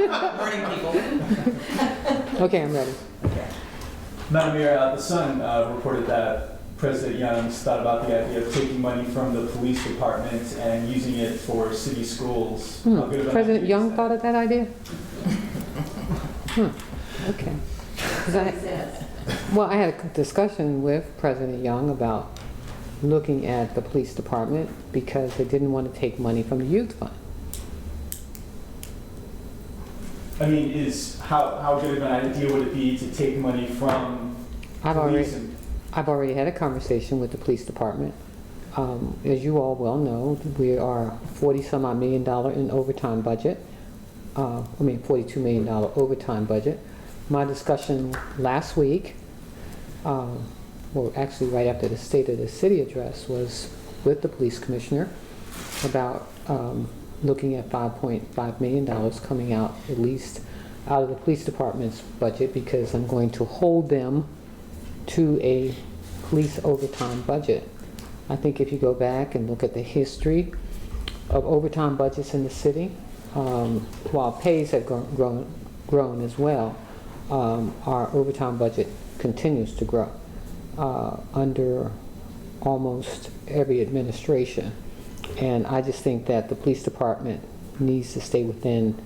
Morning, people. Okay, I'm ready. Madam Mayor, the Sun reported that President Young's thought about the idea of taking money from the police department and using it for city schools. How good of an President idea Young is that? thought of that idea? Okay. 'Cause well, I had a discussion with President Young about looking at the police department because they didn't want to take money from the youth fund. I mean, how good of an idea would it be to take money from police? I've already had a conversation with the police department. As you all well know, we are $40-some-odd million in overtime budget. $42 million overtime budget. My discussion last week, well, actually right after the State of the City address, was with the police commissioner about looking at $5.5 million coming out, at least out of the police department's budget, because I'm going to hold them to a police overtime budget. I think if you go back and look at the history of overtime budgets in the city, while pays have grown as well, our overtime budget continues to grow under almost every administration. And I just think that the police department needs to stay within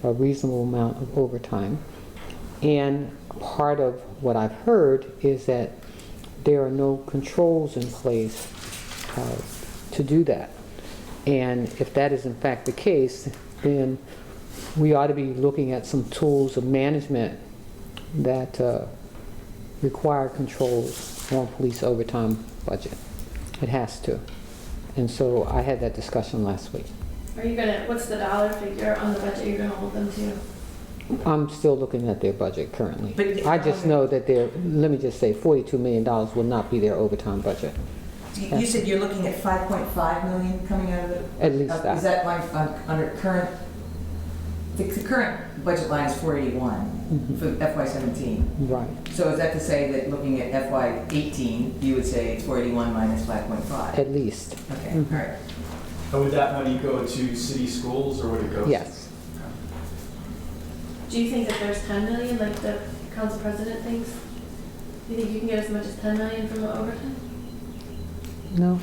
a reasonable amount of overtime. And part of what I've heard is that there are no controls in place to do that. And if that is in fact the case, then we ought to be looking at some tools of management that require controls on police overtime budget. It has to. And so I had that discussion last week. What's the dollar figure on the budget you're gonna hold them to? I'm still looking at their budget currently. But I just know that let me just say, $42 million will not be their overtime budget. You said you're looking at 5.5 million coming out of it? At least that. Is that line under current, the current budget line is 481 for FY17. Right. So is that to say that looking at FY18, you would say it's 481 minus 5.5? At least. Okay, all right. And would that money go to city schools, or would it go? Yes. Do you think that there's 10 million, like the council president thinks? Do you think you can get as much as 10 million from the overtime? No.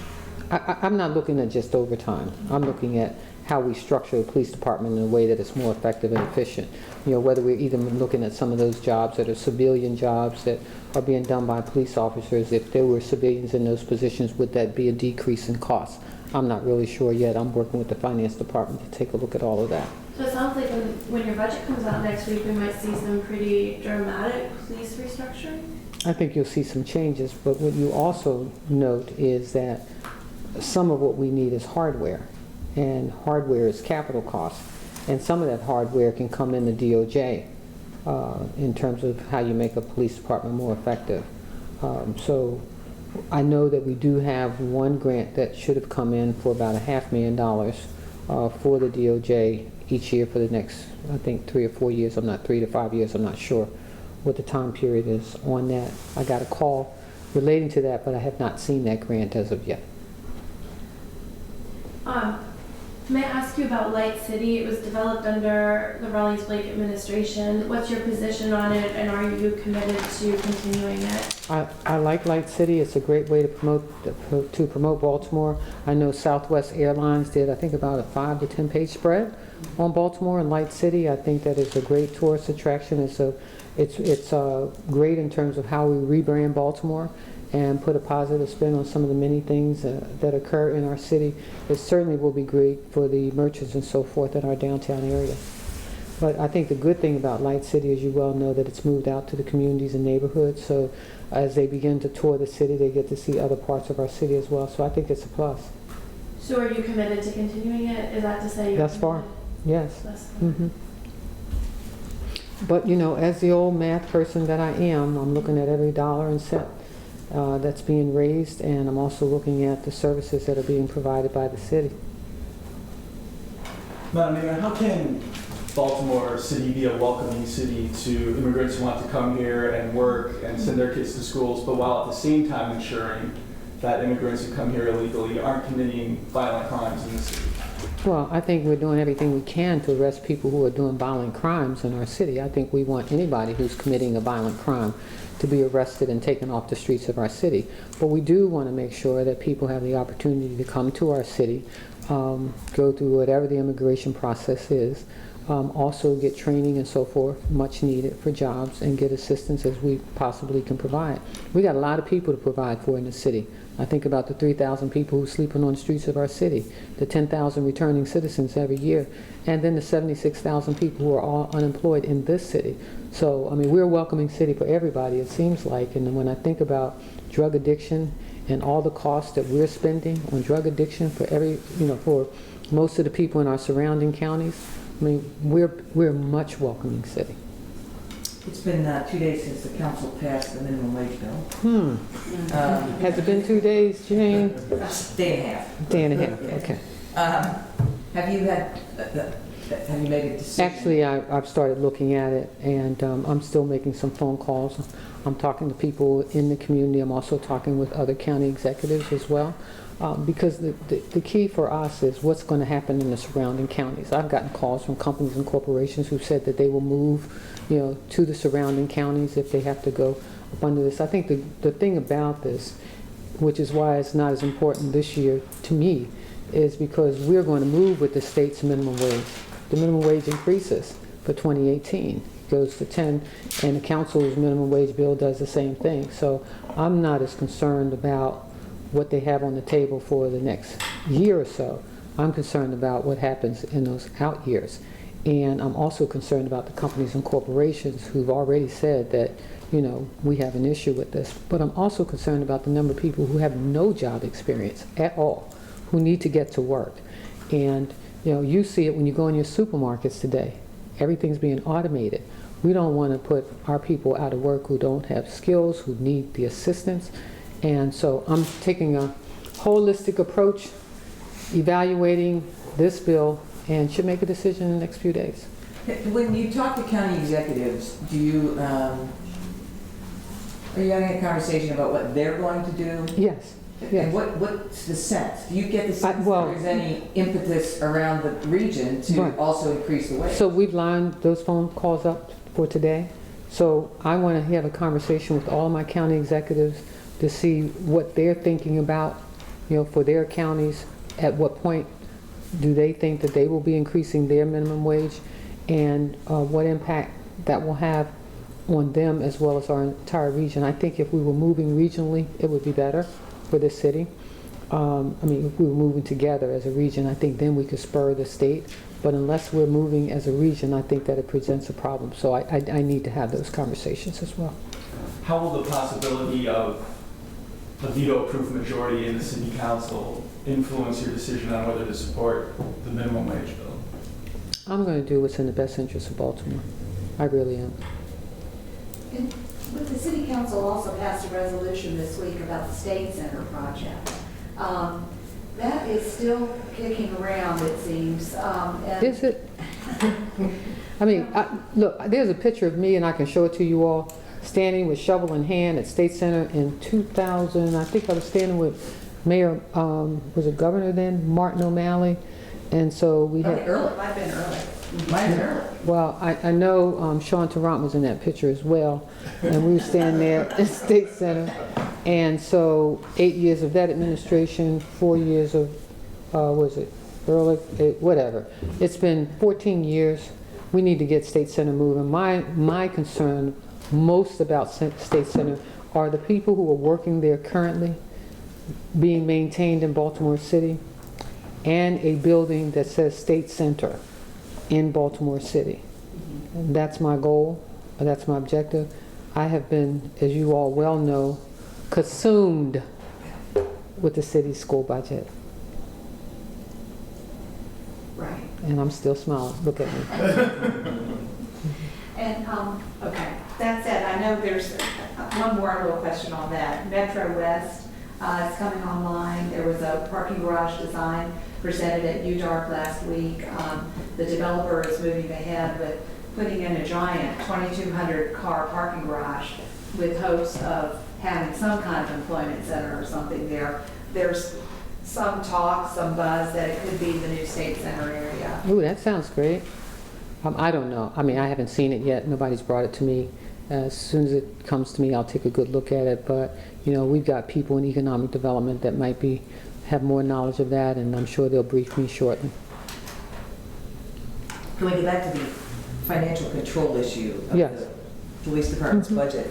I'm not looking at just overtime. I'm looking at how we structure the police department in a way that it's more effective and efficient. You know, whether we're even looking at some of those jobs that are civilian jobs that are being done by police officers. If there were civilians in those positions, would that be a decrease in cost? I'm not really sure yet. I'm working with the finance department to take a look at all of that. So it sounds like when your budget comes out next week, we might see some pretty dramatic police restructuring. I think you'll see some changes, but what you also note is that some of what we need is hardware, and hardware is capital costs, and some of that hardware can come in the DOJ in terms of how you make a police department more effective. So I know that we do have one grant that should have come in for about $500,000 for the DOJ each year for the next, I think, 3 or 4 years. 3 to 5 years, I'm not sure what the time period is on that. I got a call relating to that, but I have not seen that grant as of yet. May I ask you about Light City? It was developed under the Rawlings-Blake administration. What's your position on it, and are you committed to continuing it? I like Light City. It's a great way to promote Baltimore. I know Southwest Airlines did, I think, about a 5 to 10 page spread on Baltimore and Light City. I think that is a great tourist attraction. It's great in terms of how we rebrand Baltimore and put a positive spin on some of the many things that occur in our city. It certainly will be great for the merchants and so forth in our downtown area. But I think the good thing about Light City, as you well know, that it's moved out to the communities and neighborhoods. So as they begin to tour the city, they get to see other parts of our city as well. So I think it's a plus. So are you committed to continuing it? Is that to say you're Thus far, yes. Thus far. But you know, as the old math person that I am, I'm looking at every dollar and cent that's being raised, and I'm also looking at the services that are being provided by the city. Madam Mayor, how can Baltimore City be a welcoming city to immigrants who want to come here and work and send their kids to schools, but while at the same time ensuring that immigrants who come here illegally aren't committing violent crimes in the city? Well, I think we're doing everything we can to arrest people who are doing violent crimes in our city. I think we want anybody who's committing a violent crime to be arrested and taken off the streets of our city. But we do want to make sure that people have the opportunity to come to our city, go through whatever the immigration process is, also get training and so forth, much needed for jobs, and get assistance as we possibly can provide. We got a lot of people to provide for in the city. I think about the 3,000 people who are sleeping on the streets of our city, the 10,000 returning citizens every year, and then the 76,000 people who are all unemployed in this city. So, I mean, we're a welcoming city for everybody, it seems like. And when I think about drug addiction and all the costs that we're spending on drug addiction for for most of the people in our surrounding counties, I mean, we're a much welcoming city. It's been 2 days since the council passed the minimum wage bill. Has it been 2 days, Jane? Day and a half. Day and a half, okay. Have you made a decision? Actually, I've started looking at it, and I'm still making some phone calls. I'm talking to people in the community. I'm also talking with other county executives as well, because the key for us is what's going to happen in the surrounding counties. I've gotten calls from companies and corporations who said that they will move, to the surrounding counties if they have to go up under this. I think the thing about this, which is why it's not as important this year to me, is because we're going to move with the state's minimum wage. The minimum wage increases for 2018, goes to 10, and the council's minimum wage bill does the same thing. So I'm not as concerned about what they have on the table for the next year or so. I'm concerned about what happens in those out years. And I'm also concerned about the companies and corporations who've already said that, we have an issue with this. But I'm also concerned about the number of people who have no job experience at all, who need to get to work. And you see it when you go in your supermarkets today. Everything's being automated. We don't want to put our people out of work who don't have skills, who need the assistance. And so I'm taking a holistic approach, evaluating this bill, and should make a decision in the next few days. When you talk to county executives, are you having a conversation about what they're going to do? Yes. Yes. And what's the sense? Do you get the sense well, that there's any impetus around the region to right. also increase the wage? So we've lined those phone calls up for today. So I want to have a conversation with all my county executives to see what they're thinking about, for their counties. At what point do they think that they will be increasing their minimum wage, and what impact that will have on them as well as our entire region. I think if we were moving regionally, it would be better for this city. If we were moving together as a region, I think then we could spur the state. But unless we're moving as a region, I think that it presents a problem. So I need to have those conversations as well. How will the possibility of a veto-proof majority in the city council influence your decision on whether to support the minimum wage bill? I'm going to do what's in the best interest of Baltimore. I really am. But the city council also passed a resolution this week about the state center project. That is still kicking around, it seems. Is it? Look, there's a picture of me, and I can show it to you all, standing with shovel in hand at State Center in 2000. I think I was standing with Mayor, was it Governor then, Martin O'Malley, and so we had. Early. Might have been early. Might have been early. Well, I know Sean Tarrant was in that picture as well, and we were standing there at State Center, and so 8 years of that administration, 4 years of, whatever. It's been 14 years. We need to get State Center moving. My concern most about State Center are the people who are working there currently, being maintained in Baltimore City, and a building that says State Center in Baltimore City. And that's my goal, that's my objective. I have been, as you all well know, consumed with the city's school budget. Right. And I'm still smiling, look at me. And, okay, that said, I know there's one more little question on that. Metro West is coming online. There was a parking garage design presented at UDARK last week. The developer is moving ahead with putting in a giant 2,200 car parking garage with hopes of having some kind of employment center or something there. There's some talk, some buzz that it could be the new state center area. Ooh, that sounds great. I don't know. I mean, I haven't seen it yet. Nobody's brought it to me. As soon as it comes to me, I'll take a good look at it. But, you know, we've got people in economic development that might have more knowledge of that, and I'm sure they'll brief me shortly. Can we get back to the financial control issue of Yes. the police department's budget?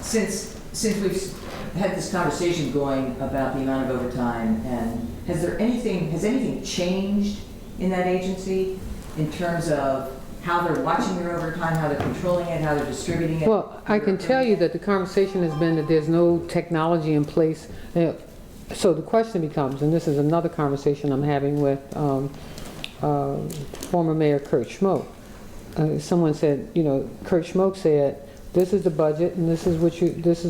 Since we've had this conversation going about the amount of overtime, and has anything changed in that agency in terms of how they're watching their overtime, how they're controlling it, how they're distributing it? Well, I can tell you that the conversation has been that there's no technology in place. So the question becomes, and this is another conversation I'm having with former Mayor Kurt Schmoke. Someone said, you know, Kurt Schmoke said, this is the budget and this is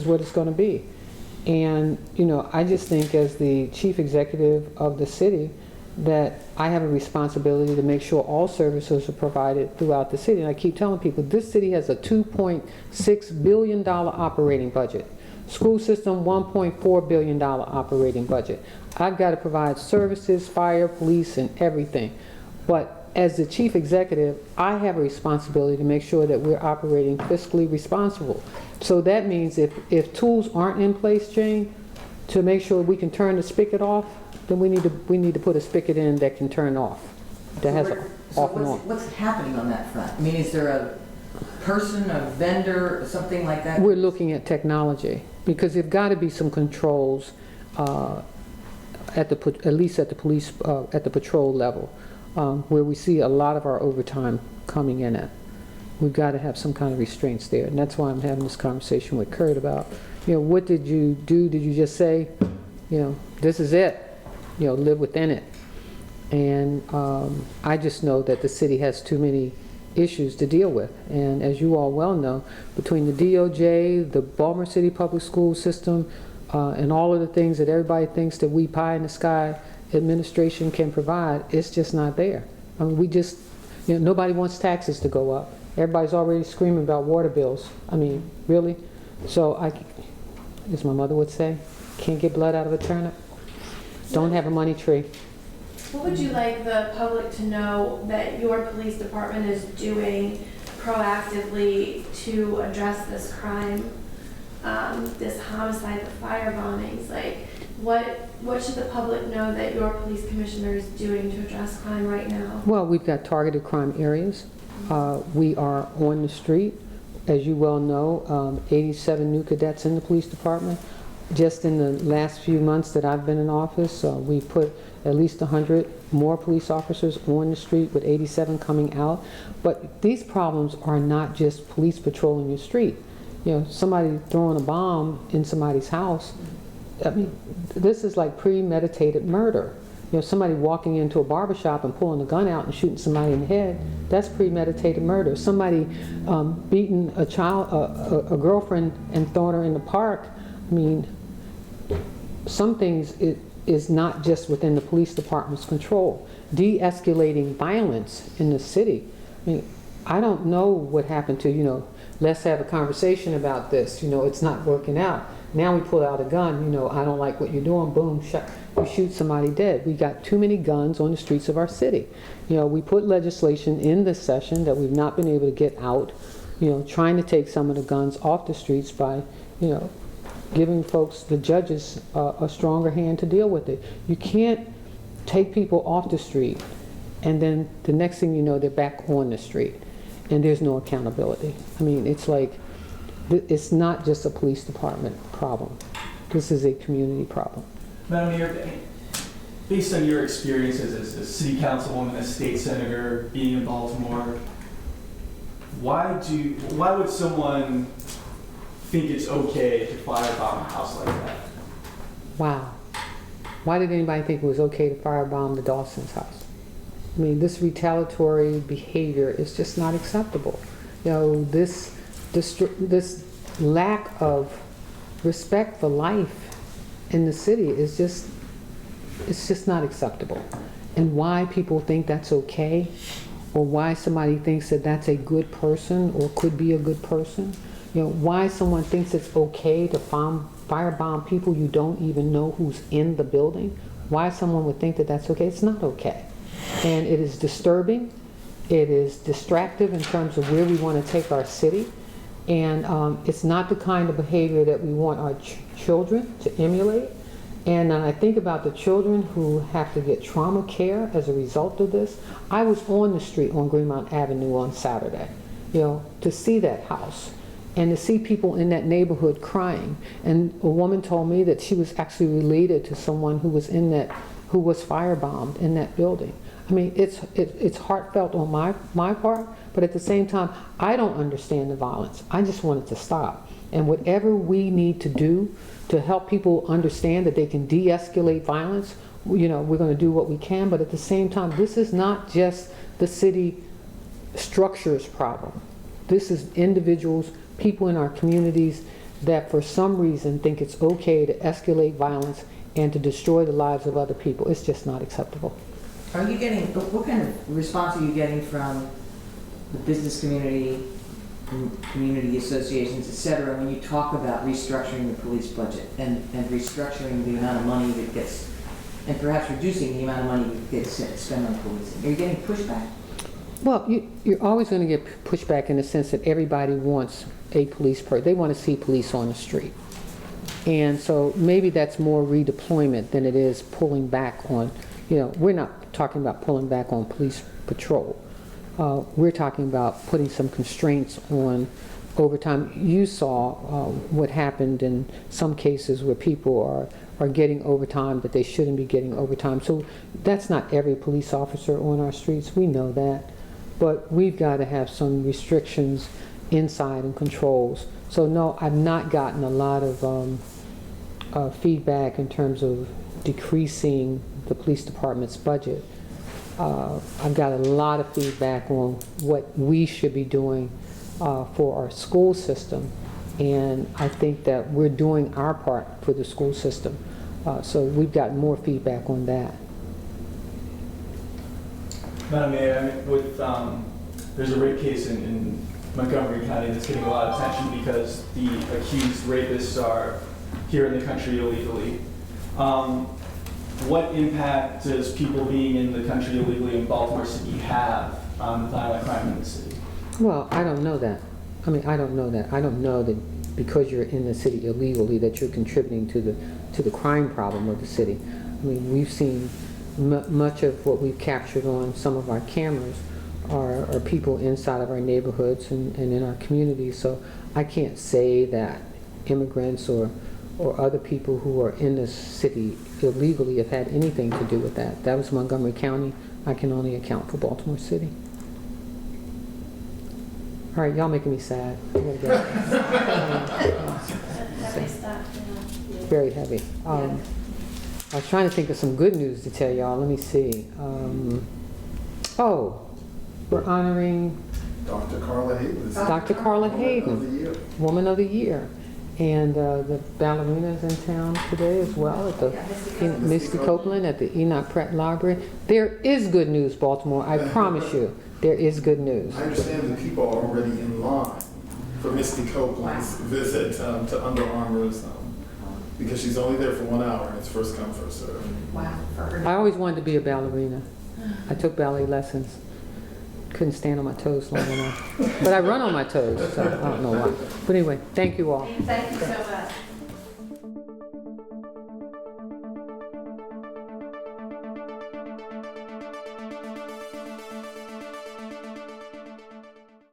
what it's going to be. And, you know, I just think as the chief executive of the city that I have a responsibility to make sure all services are provided throughout the city. And I keep telling people, this city has a $2.6 billion operating budget. School system, $1.4 billion operating budget. I've got to provide services, fire, police, and everything. But as the chief executive, I have a responsibility to make sure that we're operating fiscally responsible. So that means if tools aren't in place, Jane, to make sure we can turn the spigot off, then we need to put a spigot in that can turn off. That has an off and on. What's happening on that front? I mean, is there a person, a vendor, something like that? We're looking at technology because there've got to be some controls at least at the police at the patrol level where we see a lot of our overtime coming in at. We've got to have some kind of restraints there, and that's why I'm having this conversation with Kurt about, you know, what did you do? Did you just say, you know, this is it? You know, live within it. And I just know that the city has too many issues to deal with. And as you all well know, between the DOJ, the Baltimore City Public School System, and all of the things that everybody thinks that we pie in the sky administration can provide, it's just not there. I mean, you know, nobody wants taxes to go up. Everybody's already screaming about water bills. I mean, really? So as my mother would say, can't get blood out of a turnip. Don't have a money tree. What would you like the public to know that your police department is doing proactively to address this crime, this homicide, the fire bombings? Like, what should the public know that your police commissioner is doing to address crime right now? Well, we've got targeted crime areas. We are on the street. As you well know, 87 new cadets in the police department. Just in the last few months that I've been in office, we put at least 100 more police officers on the street with 87 coming out. But these problems are not just police patrolling your street. You know, somebody throwing a bomb in somebody's house. I mean, this is like premeditated murder. You know, somebody walking into a barbershop and pulling a gun out and shooting somebody in the head, that's premeditated murder. Somebody beating a child, a girlfriend and throwing her in the park. I mean, some things it is not just within the police department's control. De-escalating violence in the city. I mean, I don't know what happened to, you know, let's have a conversation about this. You know, it's not working out. Now we pull out a gun, you know, I don't like what you're doing, boom, you shoot somebody dead. We got too many guns on the streets of our city. You know, we put legislation in this session that we've not been able to get out, you know, trying to take some of the guns off the streets by, you know, giving folks, the judges, a stronger hand to deal with it. You can't take people off the street and then the next thing you know, they're back on the street and there's no accountability. I mean, it's like, it's not just a police department problem. This is a community problem. Madam Mayor, based on your experiences as a city councilwoman, a state senator, being in Baltimore, why would someone think it's okay to firebomb a house like that? Wow. Why did anybody think it was okay to firebomb the Dawson's house? I mean, this retaliatory behavior is just not acceptable. You know, this lack of respect for life in the city is just, it's just not acceptable. And why people think that's okay, or why somebody thinks that that's a good person or could be a good person, You know, why someone thinks it's okay to firebomb people you don't even know who's in the building, why someone would think that that's okay, it's not okay. And it is disturbing, it is distractive in terms of where we want to take our city, and it's not the kind of behavior that we want our children to emulate. And I think about the children who have to get trauma care as a result of this. I was on the street on Greenmount Avenue on Saturday, you know, to see that house and to see people in that neighborhood crying. And a woman told me that she was actually related to someone who was who was firebombed in that building. I mean, it's heartfelt on my part, but at the same time, I don't understand the violence. I just want it to stop. And whatever we need to do to help people understand that they can de-escalate violence, you know, we're going to do what we can. But at the same time, this is not just the city structures problem. This is individuals, people in our communities that for some reason think it's okay to escalate violence and to destroy the lives of other people. It's just not acceptable. Are you getting, what kind of response are you getting from the business community, community associations, et cetera, when you talk about restructuring the police budget and restructuring the amount of money that gets, and perhaps reducing the amount of money that gets spent on policing? Are you getting pushback? Well, you're always going to get pushback in the sense that everybody wants a police person. They want to see police on the street. And so maybe that's more redeployment than it is pulling back on, you know, we're not talking about pulling back on police patrol. We're talking about putting some constraints on overtime. You saw what happened in some cases where people are getting overtime that they shouldn't be getting overtime. So that's not every police officer on our streets. We know that. But we've got to have some restrictions inside and controls. So no, I've not gotten a lot of feedback in terms of decreasing the police department's budget. I've got a lot of feedback on what we should be doing for our school system, and I think that we're doing our part for the school system. So we've got more feedback on that. Madam Mayor, I mean, there's a rape case in Montgomery County that's getting a lot of attention because the accused rapists are here in the country illegally. What impact does people being in the country illegally in Baltimore City have on violent crime in the city? Well, I don't know that. I mean, I don't know that. I don't know that because you're in the city illegally that you're contributing to the crime problem of the city. I mean, we've seen much of what we've captured on some of our cameras are people inside of our neighborhoods and in our communities. So I can't say that immigrants or other people who are in the city illegally have had anything to do with that. That was Montgomery County. I can only account for Baltimore City. All right, y'all making me sad. I gotta go. Heavy stuff, yeah. Very heavy. I was trying to think of some good news to tell y'all. Let me see. We're honoring Dr. Carla Hayden. Dr. Carla Hayden, Woman of the Year. And the ballerinas in town today as well at the Misty Copeland at the Enoch Pratt Library. There is good news, Baltimore. I promise you, there is good news. I understand that people are already in line for Misty Copeland's visit to Under Armour's because she's only there for 1 hour and it's first come, first serve. Wow. I always wanted to be a ballerina. I took ballet lessons. Couldn't stand on my toes long enough. But I run on my toes, so I don't know why. But anyway, thank you all. Thank you so much.